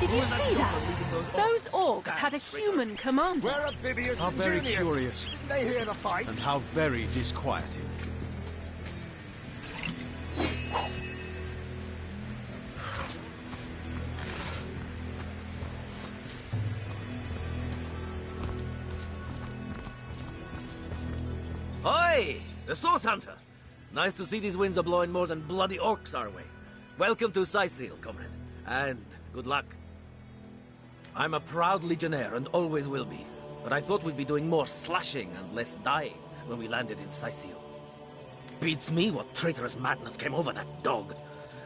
Did you see that? Those orcs had a human commander. How very curious. They hear the fight. And how very disquieting. Hey, the Source Hunter! Nice to see these winds are blowing more than bloody orcs our way. Welcome to Sicil, comrade. And good luck. I'm a proud legionnaire and always will be. But I thought we'd be doing more slashing and less dying when we landed in Sicil. Beats me what traitorous madness came over that dog.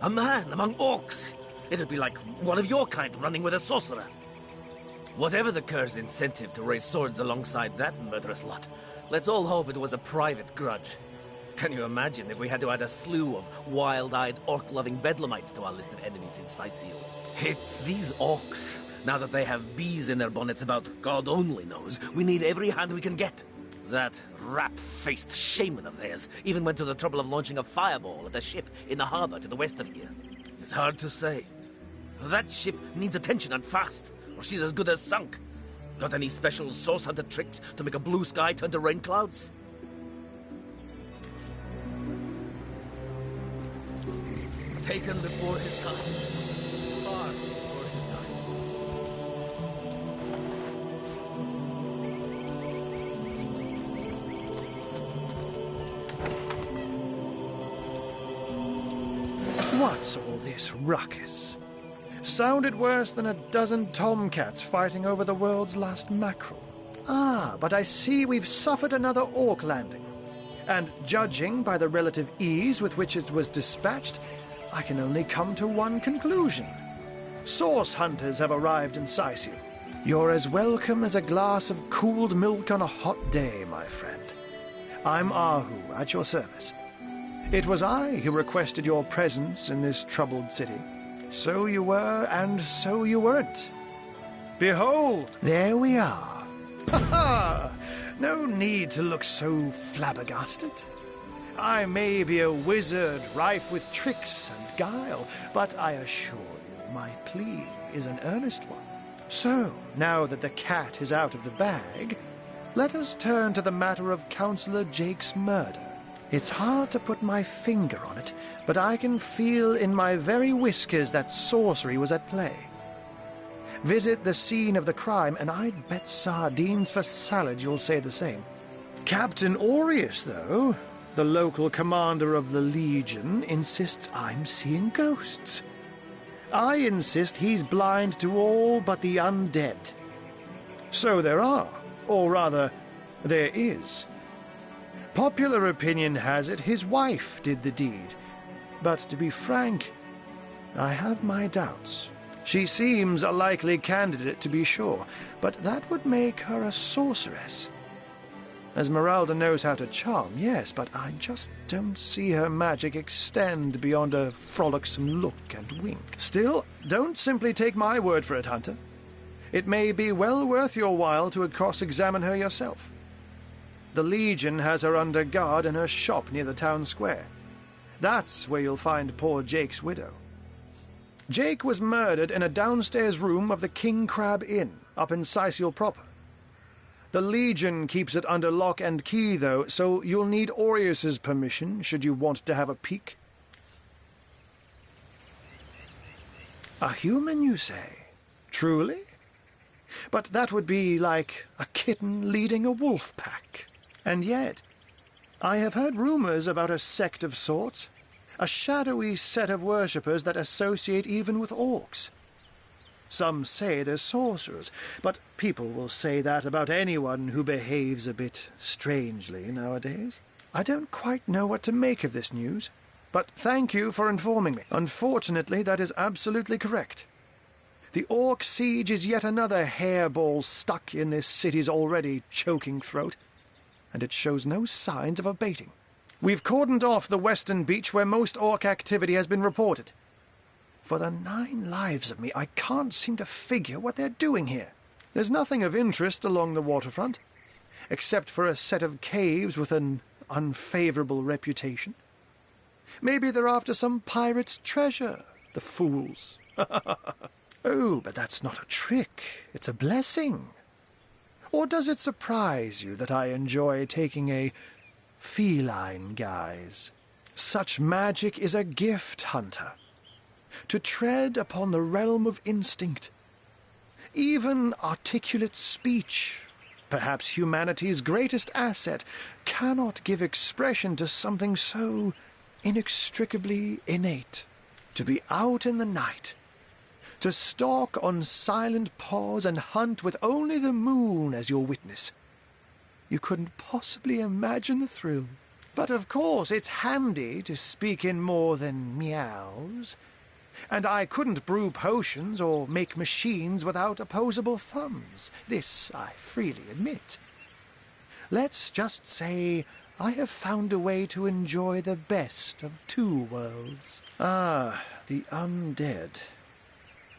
A man among orcs! It'd be like one of your kind running with a sorcerer. Whatever the cur's incentive to raise swords alongside that murderous lot, let's all hope it was a private grudge. Can you imagine if we had to add a slew of wild-eyed, orc-loving bedlamites to our list of enemies in Sicil? It's these orcs. Now that they have bees in their bonnets about God only knows, we need every hand we can get. That rat-faced shaman of theirs even went to the trouble of launching a fireball at a ship in the harbor to the west of here. It's hard to say. That ship needs attention and fast, or she's as good as sunk. Got any special source hunter tricks to make a blue sky turn to rain clouds? Taken before his time. Far before his time. What's all this ruckus? Sounded worse than a dozen tomcats fighting over the world's last mackerel. Ah, but I see we've suffered another orc landing. And judging by the relative ease with which it was dispatched, I can only come to one conclusion. Source hunters have arrived in Sicil. You're as welcome as a glass of cooled milk on a hot day, my friend. I'm Ahu, at your service. It was I who requested your presence in this troubled city. So you were, and so you weren't. Behold, there we are. Ha-ha! No need to look so flabbergasted. I may be a wizard rife with tricks and guile, but I assure you my plea is an earnest one. So, now that the cat is out of the bag, let us turn to the matter of Councillor Jake's murder. It's hard to put my finger on it, but I can feel in my very whiskers that sorcery was at play. Visit the scene of the crime, and I'd bet sardines for salad you'll say the same. Captain Aureus, though, the local commander of the Legion, insists I'm seeing ghosts. I insist he's blind to all but the undead. So there are, or rather, there is. Popular opinion has it his wife did the deed. But to be frank, I have my doubts. She seems a likely candidate, to be sure, but that would make her a sorceress. Esmeralda knows how to charm, yes, but I just don't see her magic extend beyond a frolicsome look and wink. Still, don't simply take my word for it, Hunter. It may be well worth your while to cross-examine her yourself. The Legion has her under guard in her shop near the town square. That's where you'll find poor Jake's widow. Jake was murdered in a downstairs room of the King Crab Inn, up in Sicil proper. The Legion keeps it under lock and key, though, so you'll need Aureus's permission should you want to have a peek. A human, you say? Truly? But that would be like a kitten leading a wolf pack. And yet, I have heard rumors about a sect of sorts, a shadowy set of worshippers that associate even with orcs. Some say they're sorcerers, but people will say that about anyone who behaves a bit strangely nowadays. I don't quite know what to make of this news, but thank you for informing me. Unfortunately, that is absolutely correct. The orc siege is yet another hairball stuck in this city's already choking throat, and it shows no signs of abating. We've cordoned off the western beach where most orc activity has been reported. For the 9 lives of me, I can't seem to figure what they're doing here. There's nothing of interest along the waterfront, except for a set of caves with an unfavorable reputation. Maybe they're after some pirate's treasure, the fools. Oh, but that's not a trick. It's a blessing. Or does it surprise you that I enjoy taking a feline guise? Such magic is a gift, Hunter. To tread upon the realm of instinct. Even articulate speech, perhaps humanity's greatest asset, cannot give expression to something so inextricably innate. To be out in the night, to stalk on silent paws and hunt with only the moon as your witness. You couldn't possibly imagine the thrill. But of course it's handy to speak in more than meows. And I couldn't brew potions or make machines without opposable thumbs. This I freely admit. Let's just say I have found a way to enjoy the best of two worlds. Ah, the undead.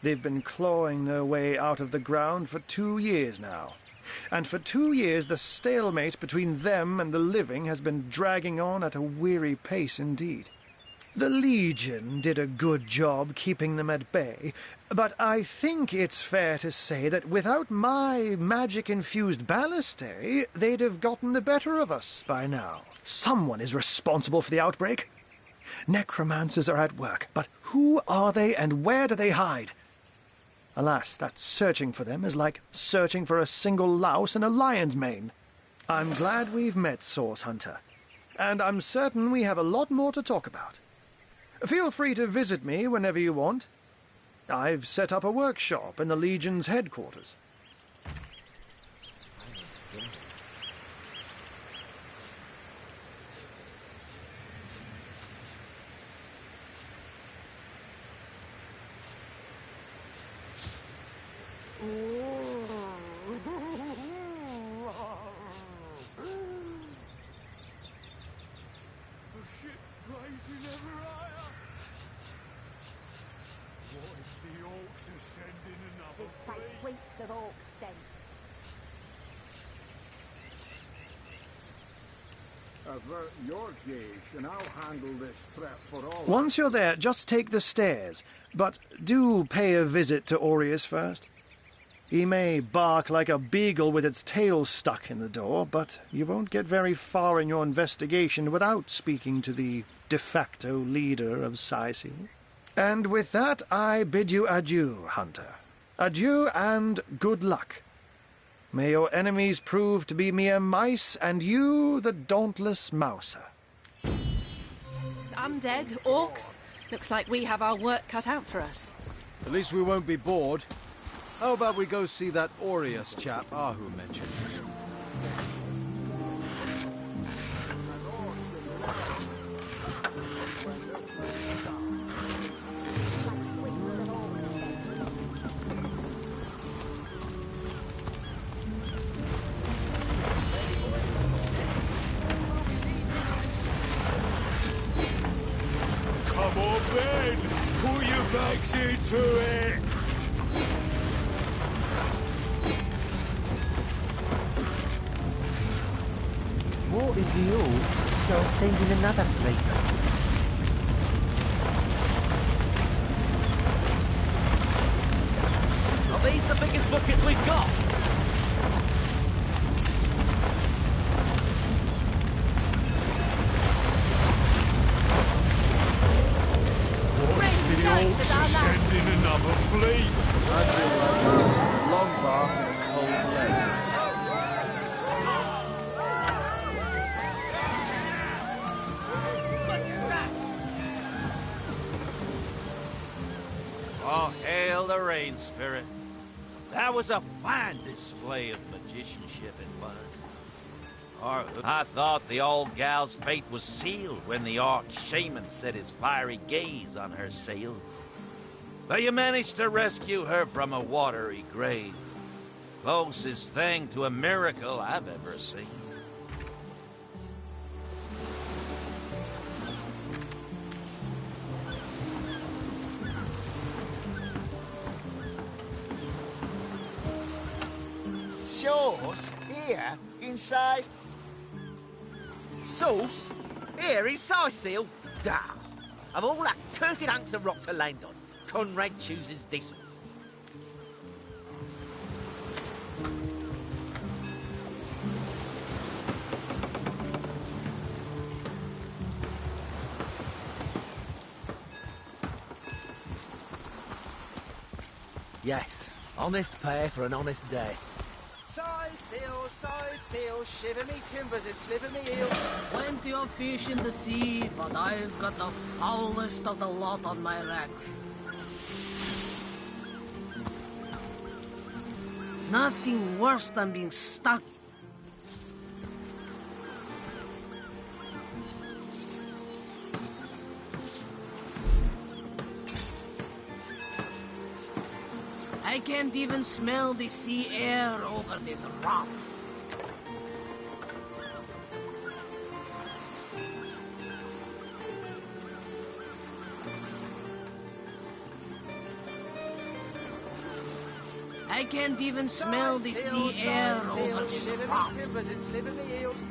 They've been clawing their way out of the ground for 2 years now. And for 2 years the stalemate between them and the living has been dragging on at a weary pace indeed. The Legion did a good job keeping them at bay, but I think it's fair to say that without my magic-infused ballistae, they'd have gotten the better of us by now. Someone is responsible for the outbreak. Necromancers are at work, but who are they and where do they hide? Alas, that searching for them is like searching for a single louse in a lion's mane. I'm glad we've met, Source Hunter, and I'm certain we have a lot more to talk about. Feel free to visit me whenever you want. I've set up a workshop in the Legion's headquarters. Avert your gaze, and I'll handle this threat for all. Once you're there, just take the stairs. But do pay a visit to Aureus first. He may bark like a beagle with its tail stuck in the door, but you won't get very far in your investigation without speaking to the de facto leader of Sicil. And with that, I bid you adieu, Hunter. Adieu and good luck. May your enemies prove to be mere mice, and you the dauntless mouser. Undead, orcs. Looks like we have our work cut out for us. At least we won't be bored. How about we go see that Aureus chap Ahu mentioned? Come on, Ben! Pull your backs into it! What if the orcs are sending another fleet? Are these the biggest buckets we've got? The orcs are sending another fleet! I feel like it's a long bath and a cold leg. Oh, hail the rain spirit. That was a fine display of magicianship it was. I thought the old gal's fate was sealed when the orc shaman set his fiery gaze on her sails. But you managed to rescue her from a watery grave. Closest thing to a miracle I've ever seen. Sauce? Here? Inside? Sauce? Here in Sicil? Ah, of all that cursed hunks of rock to land on, Conrad chooses this one. Yes, honest pay for an honest day. Sicil, Oh, shiver me timbers and sliver me heels. Plenty of fish in the sea, but I've got the foulest of the lot on my racks. Nothing worse than being stuck. I can't even smell the sea air over this rot. I can't even smell the sea air over this rot. Timbers and sliver me heels.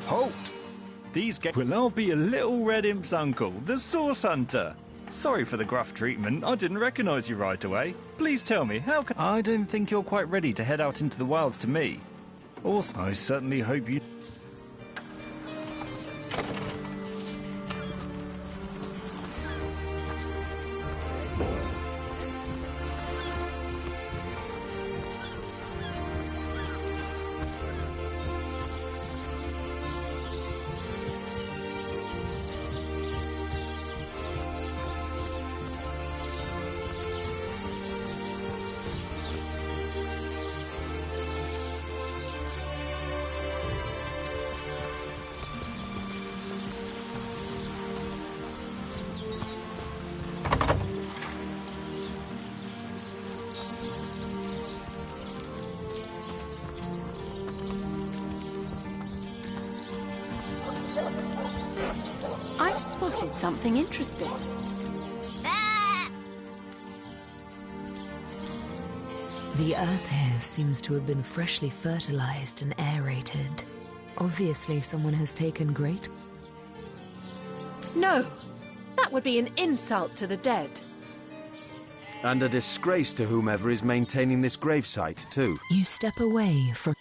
Halt! These will now be a little red imp's uncle, the Source Hunter. Sorry for the gruff treatment. I didn't recognize you right away. Please tell me, how can... I don't think you're quite ready to head out into the wilds to me. Also, I certainly hope you... I've spotted something interesting. The earth here seems to have been freshly fertilized and aerated. Obviously, someone has taken great... No, that would be an insult to the dead. And a disgrace to whomever is maintaining this gravesite, too. You step away from...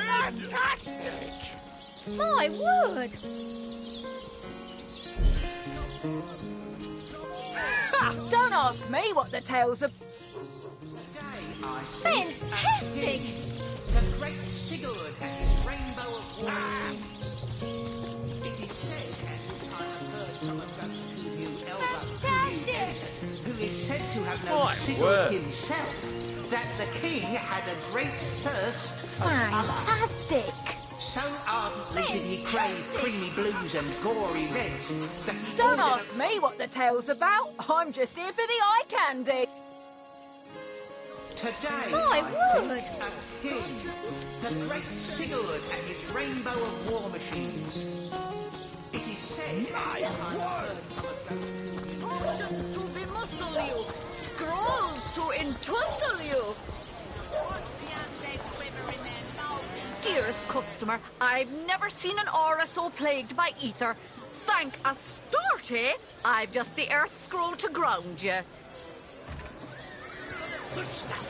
Fantastic! My word! Don't ask me what the tale's about. Fantastic! The great Sigurd and his rainbow of warnings. It is said, and this time I've heard from a ghost who knew Elba, who is said to have known Sigurd himself, that the king had a great thirst for Fantastic! colour. So ardently did he crave creamy blues and gory reds that he Don't ordered ask me what the tale's about. I'm just here for the eye candy. Today, My I word! think a king, the great Sigurd and his rainbow of war machines. It is said, Potions to bemuscle you, scrolls to entussle you. Dearest customer, I've never seen an aura so plagued by ether. Thank Astarte, I've just the earth scroll to ground you. Good stuff.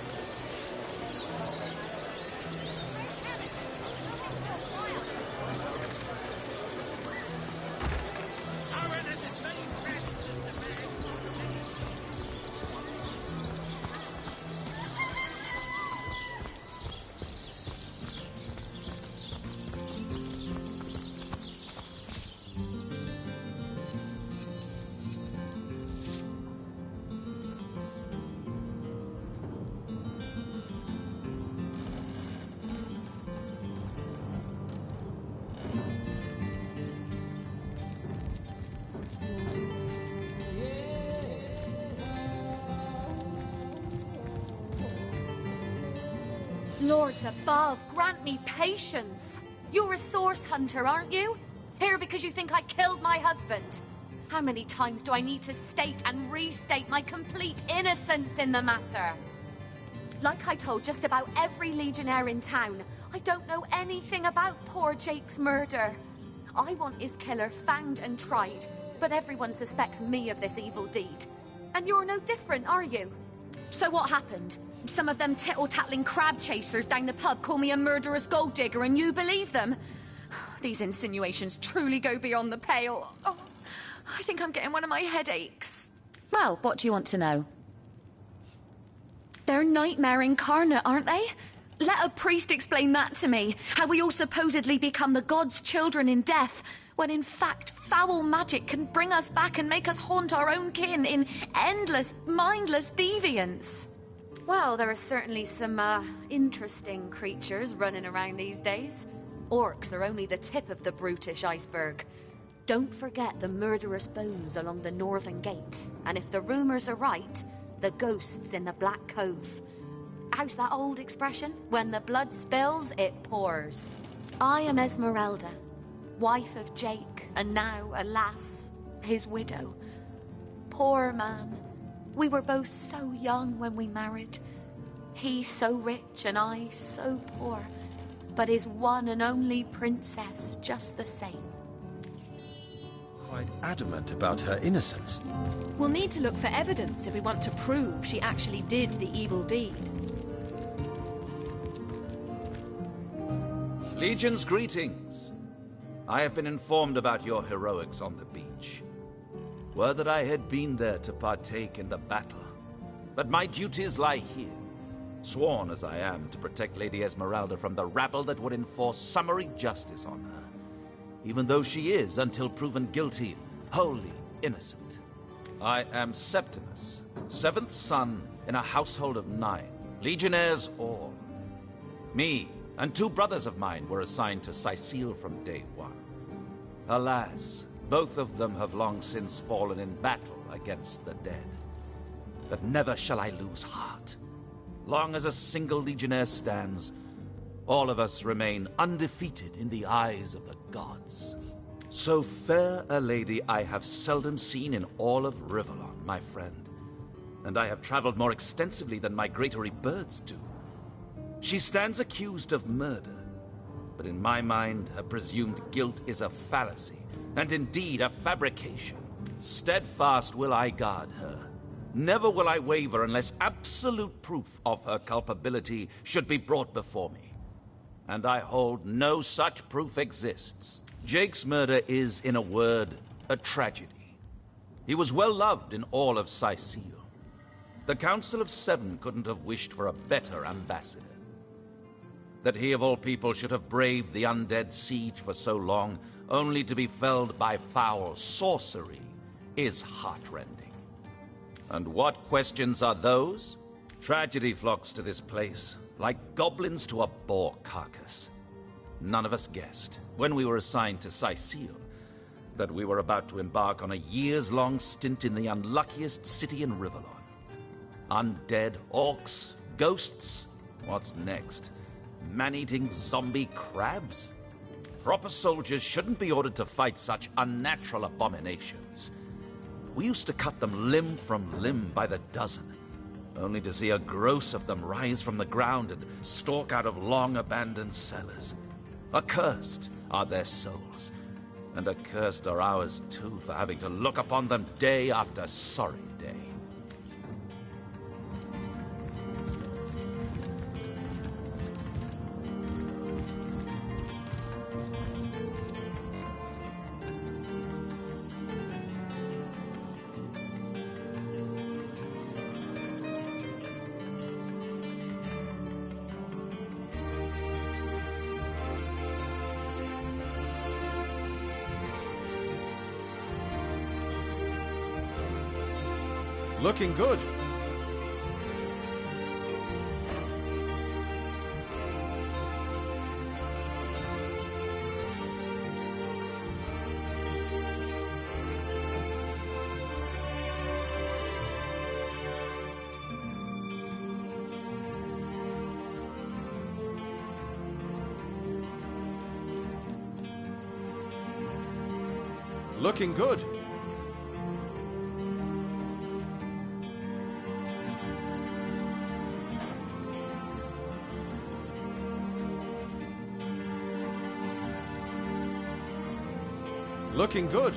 Lords above, grant me patience. You're a source hunter, aren't you? Here because you think I killed my husband. How many times do I need to state and restate my complete innocence in the matter? Like I told just about every legionnaire in town, I don't know anything about poor Jake's murder. I want his killer found and tried, but everyone suspects me of this evil deed. And you're no different, are you? So what happened? Some of them tittle-tattling crab chasers down the pub call me a murderous gold digger and you believe them? These insinuations truly go beyond the pale. Oh, I think I'm getting one of my headaches. Well, what do you want to know? They're nightmare incarnate, aren't they? Let a priest explain that to me. How we all supposedly become the gods' children in death, when in fact foul magic can bring us back and make us haunt our own kin in endless, mindless deviance. Well, there are certainly some, interesting creatures running around these days. Orcs are only the tip of the brutish iceberg. Don't forget the murderous bones along the northern gate. And if the rumors are right, the ghosts in the Black Cove. How's that old expression? When the blood spills, it pours. I am Esmeralda, wife of Jake, and now, alas, his widow. Poor man. We were both so young when we married. He so rich and I so poor. But his one and only princess just the same. Quite adamant about her innocence. We'll need to look for evidence if we want to prove she actually did the evil deed. Legion's greetings. I have been informed about your heroics on the beach. Were that I had been there to partake in the battle. But my duties lie here, sworn as I am to protect Lady Esmeralda from the rabble that would enforce summary justice on her, even though she is, until proven guilty, wholly innocent. I am Septimus, 7th son in a household of 9, legionnaires all. Me and 2 brothers of mine were assigned to Sicile from day 1. Alas, both of them have long since fallen in battle against the dead. But never shall I lose heart. Long as a single legionnaire stands, all of us remain undefeated in the eyes of the gods. So fair a lady I have seldom seen in all of Rivellon, my friend. And I have traveled more extensively than migratory birds do. She stands accused of murder, but in my mind, her presumed guilt is a fallacy, and indeed a fabrication. Steadfast will I guard her. Never will I waver unless absolute proof of her culpability should be brought before me. And I hold no such proof exists. Jake's murder is, in a word, a tragedy. He was well loved in all of Sicile. The Council of 7 couldn't have wished for a better ambassador. That he of all people should have braved the undead siege for so long, only to be felled by foul sorcery, is heartrending. And what questions are those? Tragedy flocks to this place, like goblins to a boar carcass. None of us guessed, when we were assigned to Sicile, that we were about to embark on a years-long stint in the unluckiest city in Rivellon. Undead orcs, ghosts, what's next? Man-eating zombie crabs? Proper soldiers shouldn't be ordered to fight such unnatural abominations. We used to cut them limb from limb by the dozen, only to see a gross of them rise from the ground and stalk out of long-abandoned cellars. Accursed are their souls, and accursed are ours too for having to look upon them day after sorry day. Looking good. Looking good. Looking good.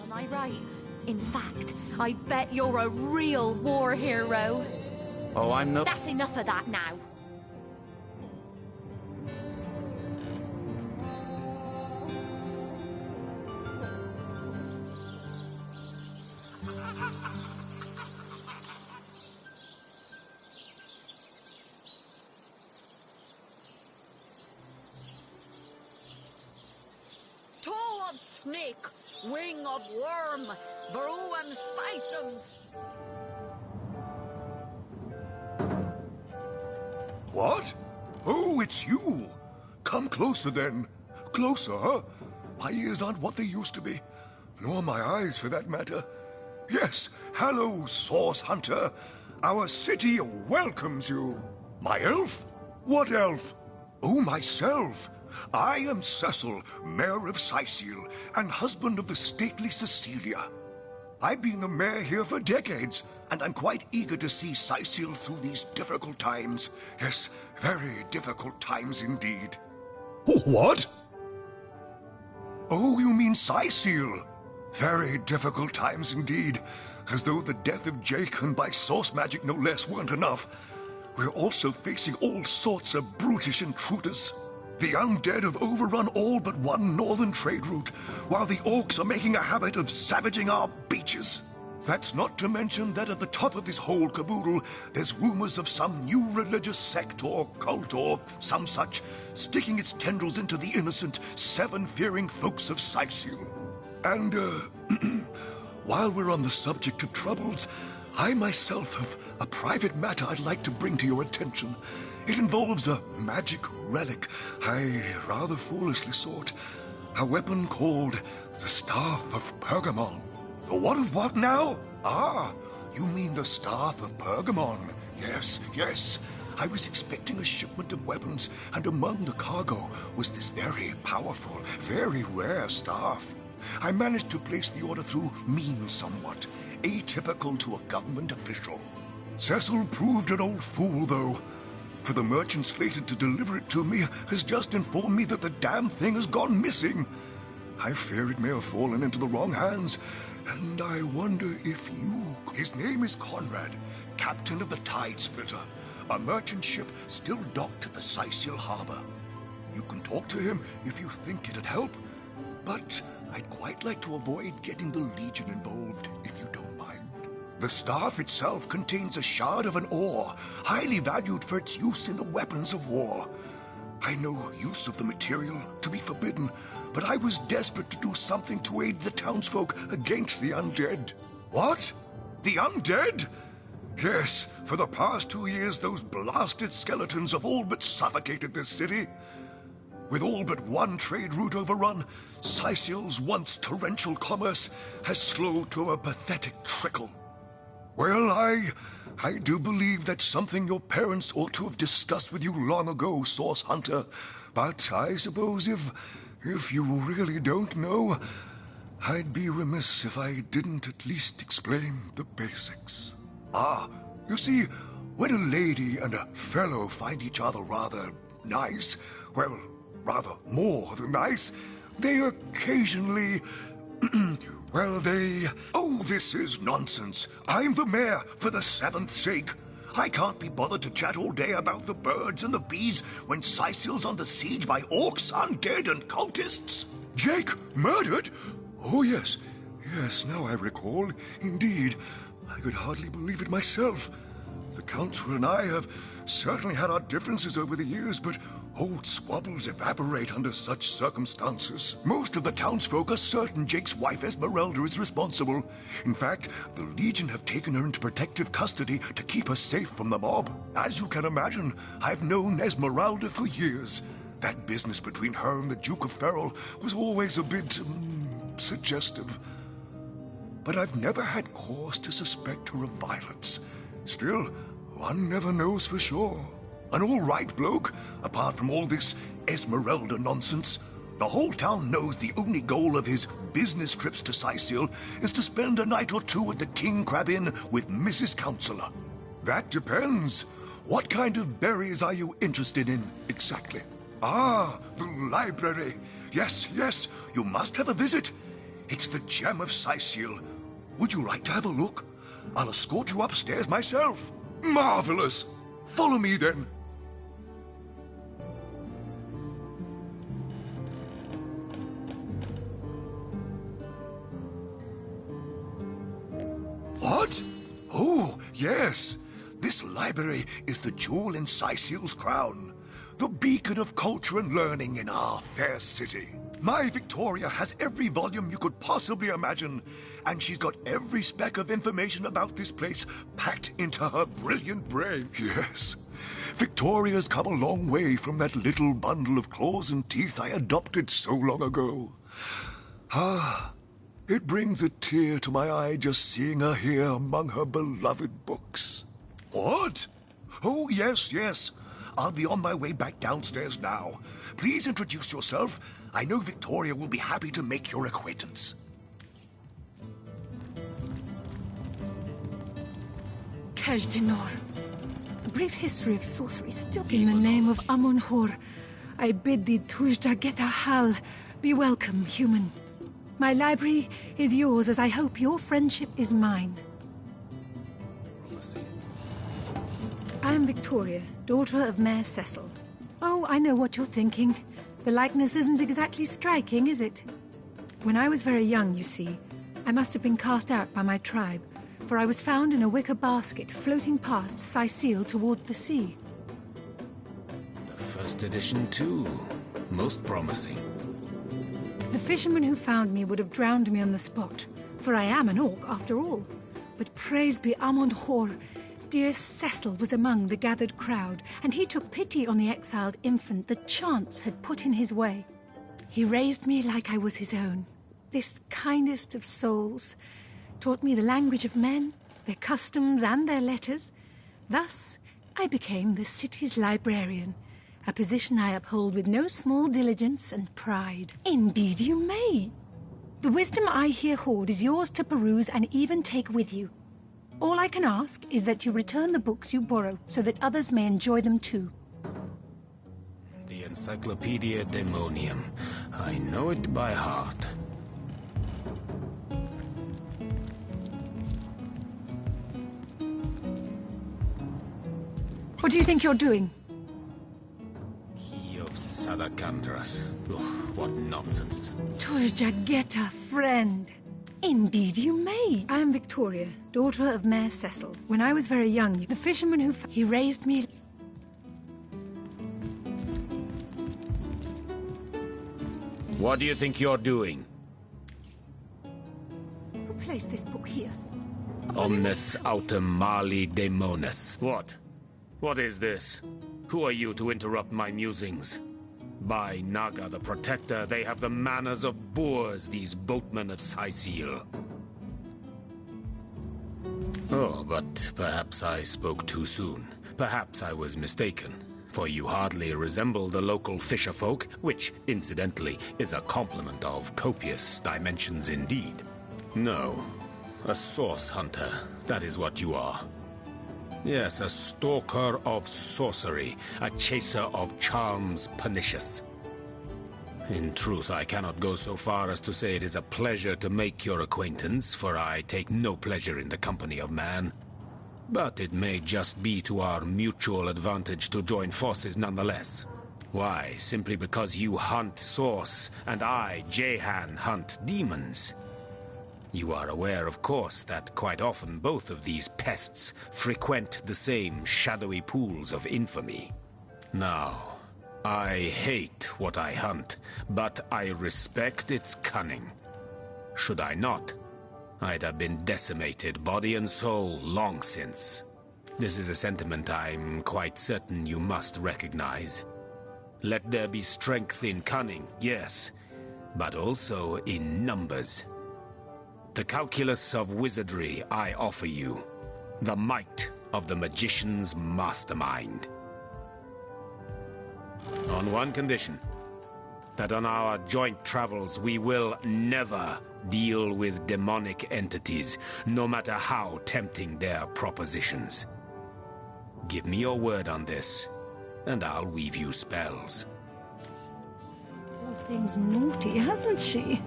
Am I right? In fact, I bet you're a real war hero. Oh, I'm not. That's enough of that now. Toe of snake, wing of worm, brew and spice 'em. What? Oh, it's you. Come closer then. Closer, huh? My ears aren't what they used to be. Nor my eyes, for that matter. Yes, hello, Source Hunter. Our city welcomes you. My elf? What elf? Oh, myself. I am Cecil, Mayor of Syceal, and husband of the stately Cecilia. I've been the mayor here for decades, and I'm quite eager to see Syceal through these difficult times. Yes, very difficult times indeed. What? Oh, you mean Syceal? Very difficult times indeed. As though the death of Jacon by source magic no less weren't enough. We're also facing all sorts of brutish intruders. The undead have overrun all but one northern trade route, while the orcs are making a habit of savaging our beaches. That's not to mention that at the top of this whole caboodle, there's rumors of some new religious sect or cult or some such sticking its tendrils into the innocent, seven-fearing folks of Syceal. And, while we're on the subject of troubles, I myself have a private matter I'd like to bring to your attention. It involves a magic relic I rather foolishly sought. A weapon called the Staff of Pergamon. What of what now? Ah, you mean the Staff of Pergamon. Yes, yes. I was expecting a shipment of weapons, and among the cargo was this very powerful, very rare staff. I managed to place the order through means somewhat, atypical to a government official. Cecil proved an old fool, though. For the merchant slated to deliver it to me has just informed me that the damn thing has gone missing. I fear it may have fallen into the wrong hands, and I wonder if you... His name is Conrad, captain of the Tide Splitter, a merchant ship still docked at the Syceal harbor. You can talk to him if you think it'd help, but I'd quite like to avoid getting the Legion involved, if you don't mind. The staff itself contains a shard of an ore, highly valued for its use in the weapons of war. I know use of the material to be forbidden, but I was desperate to do something to aid the townsfolk against the undead. What? The undead? Yes, for the past 2 years those blasted skeletons have all but suffocated this city. With all but one trade route overrun, Syceal's once torrential commerce has slowed to a pathetic trickle. Well, I do believe that's something your parents ought to have discussed with you long ago, Source Hunter. But I suppose if If you really don't know, I'd be remiss if I didn't at least explain the basics. You see, when a lady and a fellow find each other rather nice, well, rather more than nice, they occasionally... Oh, this is nonsense. I'm the mayor for the 7th sake. I can't be bothered to chat all day about the birds and the bees when Sicil's under siege by orcs, undead, and cultists. Jake murdered? Oh, yes. Yes, now I recall. Indeed. I could hardly believe it myself. The Council and I have certainly had our differences over the years, but old squabbles evaporate under such circumstances. Most of the townsfolk are certain Jake's wife Esmeralda is responsible. In fact, the Legion have taken her into protective custody to keep her safe from the mob. As you can imagine, I've known Esmeralda for years. That business between her and the Duke of Ferrol was always a bit... suggestive. But I've never had cause to suspect her of violence. Still, one never knows for sure. An all-right bloke, apart from all this Esmeralda nonsense. The whole town knows the only goal of his business trips to Sicil is to spend a night or two at the King Crab Inn with Mrs. Counselor. That depends. What kind of berries are you interested in, exactly? The library. Yes, you must have a visit. It's the gem of Sicil. Would you like to have a look? I'll escort you upstairs myself. Marvelous! Follow me, then. What? Oh, yes. This library is the jewel in Sicil's crown. The beacon of culture and learning in our fair city. My Victoria has every volume you could possibly imagine, and she's got every speck of information about this place packed into her brilliant brain. Yes, Victoria's come a long way from that little bundle of claws and teeth I adopted so long ago. It brings a tear to my eye just seeing her here among her beloved books. What? Oh, yes. I'll be on my way back downstairs now. Please introduce yourself. I know Victoria will be happy to make your acquaintance. Kaj'Dinor. A brief history of sorcery still in the name of Amun-Hor. I bid thee Tujda Geta Hal. Be welcome, human. My library is yours, as I hope your friendship is mine. I am Victoria, daughter of Mayor Cecil. Oh, I know what you're thinking. The likeness isn't exactly striking, is it? When I was very young, you see, I must have been cast out by my tribe, for I was found in a wicker basket floating past Sicil toward the sea. The first edition, too. Most promising. The fisherman who found me would have drowned me on the spot, for I am an orc after all. But praise be Amun-Hor, dear Cecil was among the gathered crowd, and he took pity on the exiled infant that chance had put in his way. He raised me like I was his own, this kindest of souls, taught me the language of men, their customs and their letters. Thus, I became the city's librarian, a position I uphold with no small diligence and pride. Indeed you may. The wisdom I here hoard is yours to peruse and even take with you. All I can ask is that you return the books you borrow so that others may enjoy them too. The Encyclopedia Daemonium. I know it by heart. What do you think you're doing? Key of Sadakandras. Ugh, what nonsense. Tujda Geta, friend. Indeed you may. I am Victoria, daughter of Mayor Cecil. When I was very young, the fisherman he raised me... What do you think you're doing? Who placed this book here? Omnes autem mali daemones. What? What is this? Who are you to interrupt my musings? By Naga the Protector, they have the manners of boors, these boatmen of Sicil. Oh, but perhaps I spoke too soon. Perhaps I was mistaken. For you hardly resemble the local fisher folk, which, incidentally, is a compliment of copious dimensions indeed. No, a source hunter, that is what you are. Yes, a stalker of sorcery, a chaser of charms pernicious. In truth, I cannot go so far as to say it is a pleasure to make your acquaintance, for I take no pleasure in the company of man. But it may just be to our mutual advantage to join forces nonetheless. Why, simply because you hunt source, and I, Jehan, hunt demons. You are aware, of course, that quite often both of these pests frequent the same shadowy pools of infamy. Now, I hate what I hunt, but I respect its cunning. Should I not, I'd have been decimated, body and soul, long since. This is a sentiment I'm quite certain you must recognize. Let there be strength in cunning, yes, but also in numbers. The calculus of wizardry I offer you, the might of the magician's mastermind. On one condition, that on our joint travels we will never deal with demonic entities, no matter how tempting their propositions. Give me your word on this, and I'll weave you spells. All things naughty, hasn't she?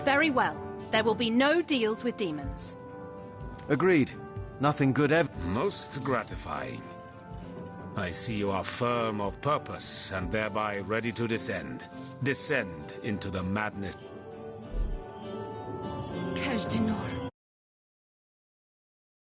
Very well. There will be no deals with demons. Agreed. Nothing good ever. Most gratifying. I see you are firm of purpose, and thereby ready to descend. Descend into the madness. Kaj'Dinor.